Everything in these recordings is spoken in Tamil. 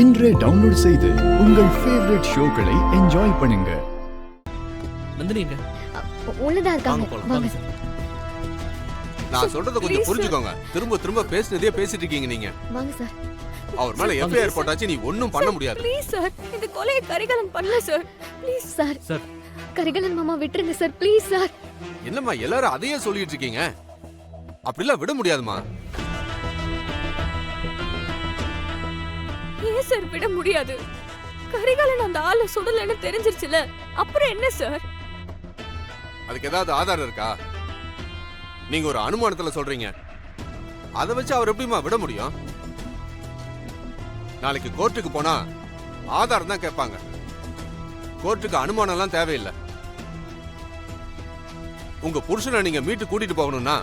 இன்றே டவுன்லோட் செய்து உங்கள் ஃபேவரட் ஷோக்களை என்ஜாய் பண்ணுங்க. நந்தினிங்க உள்ளதா இருக்காங்க. வாங்க சார். நான் சொல்றத கொஞ்சம் புரிஞ்சுக்கோங்க. திரும்ப திரும்ப பேசுனதே பேசிட்டு இருக்கீங்க நீங்க. வாங்க சார். அவர் மேல எஃப்ஐஆர் போட்டாச்சு, நீ ஒண்ணும் பண்ண முடியாது. ப்ளீஸ் சார், இந்த கொலையை கரிகாலன் பண்ணல sir. Please sir sir Karikalan மாமா விட்டுருங்க சார், ப்ளீஸ் சார். என்னம்மா எல்லாரும் அதையே சொல்லிட்டு இருக்கீங்க? அப்படிலாம் விட முடியாதுமா. ஏன் சார் விட முடியாது? கரிகாலன் அந்த ஆளை சுடலன்னு தெரிஞ்சிருச்சுல, அப்புறம் என்ன சார்? அதுக்கு ஏதாவது ஆதாரம் இருக்கா? நீங்க ஒரு அனுமானத்துல சொல்றீங்க, அதை வச்சு அவர் எப்படிமா விட முடியும்? நாளைக்கு கோர்ட்டுக்கு போனா ஆதாரம் தான் கேட்பாங்க. கோர்ட்டுக்கு அனுமானம் எல்லாம் தேவையில்லை. உங்க புருஷனை நீங்க மீட்டு கூட்டிட்டு போகணும்னா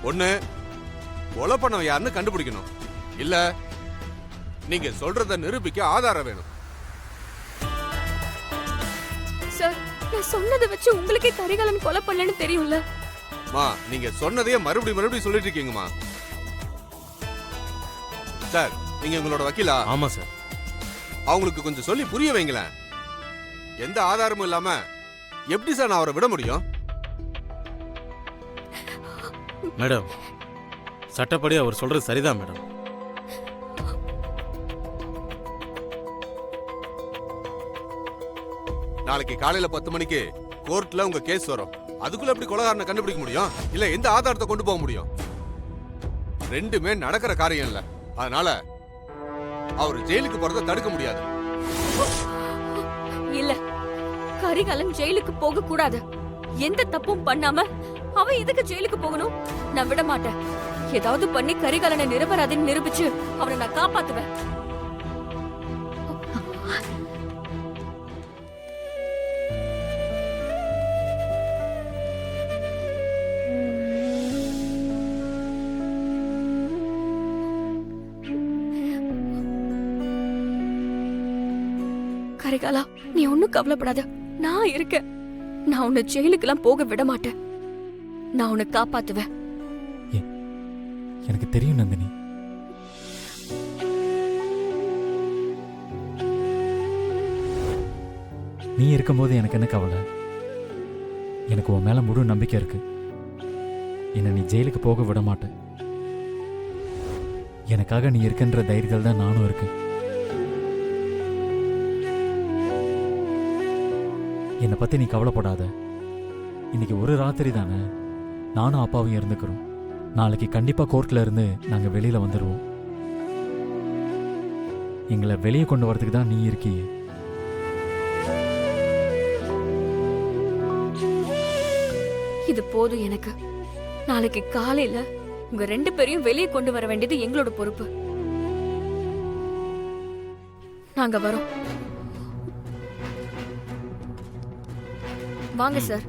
ஒண்ணு கொலை பண்ணவன் யாருன்னு கண்டுபிடிக்கணும், இல்ல நீங்க சொல்றத நிரூபிக்க ஆதாரம் வேணும். சார், நான் சொன்னதை வச்சு உங்களுக்கே கரிகாலன் கொலை பண்ணலன்னு தெரியும்ல. மா, நீங்க சொன்னதையே மறுபடியும் சொல்லிட்டு இருக்கீங்கம்மா. சார், நீங்க உங்களோட வக்கீலா? ஆமா சார். அவங்களுக்கு கொஞ்சம் சொல்லி புரிய வைங்களேன். எந்த ஆதாரமும் இல்லாம எப்படி சார் நான் அவரை விட முடியும்? மேடம், சட்டப்படி அவர் சொல்றது சரிதான் மேடம். நாளைக்கு காலையில 10 மணிக்கு கோர்ட்ல உங்க கேஸ் வரும். அதுக்குள்ள எப்படி கொலைகாரனை கண்டுபிடிக்க முடியும்? இல்ல எந்த ஆதாரத்தை கொண்டு போக முடியும்? ரெண்டுமே நடக்கிற காரியம் இல்ல. அதனால அவர் ஜெயிலுக்கு போறதை தடுக்க முடியாது. இல்ல, கரிகாலன் ஜெயிலுக்கு போக கூடாது. எந்த தப்பும் பண்ணாம அவன் எதுக்கு ஜெயிலுக்கு போகணும்? நான் விட மாட்டேன். ஏதாவது பண்ணி கரிகாலனை நிரபராதின்னு நிரூபிச்சு அவனை நான் காப்பாத்துவேன். கரிகாலா, நீ ஒன்னும் கவலைப்படாத. நான் இருக்கேன். நான் உன்னை ஜெயிலுக்கெல்லாம் போக விட மாட்டேன். நான் உன்னை காப்பாத்துவேன். எனக்கு தெரியும் நந்தினி. நீ இருக்கும்போது எனக்கு என்ன கவலை? எனக்கு உன் மேல முழு நம்பிக்கை இருக்கு. என்னை நீ ஜெயிலுக்கு போக விட மாட்டேன். எனக்காக நீ இருக்கின்ற தைரியத்தில் தான் நானும் இருக்கேன். என்னை பத்தி நீ கவலைப்படாத. இன்னைக்கு ஒரு ராத்திரி தானே, நானும் அப்பாவும் இருந்துக்கிறோம். நாளைக்கு கண்டிப்பா கோர்ட்ல இருந்து நாங்க வெளியில வந்துடுவோம். எங்களை வெளியே கொண்டு வரதுக்கு தான் நீ இருக்கியே. இது போதும் எனக்கு. நாளைக்கு காலையில உங்க 2 பேரையும் வெளியே கொண்டு வர வேண்டியது எங்களோட பொறுப்பு. நாங்க வரோம். வாங்க சார்.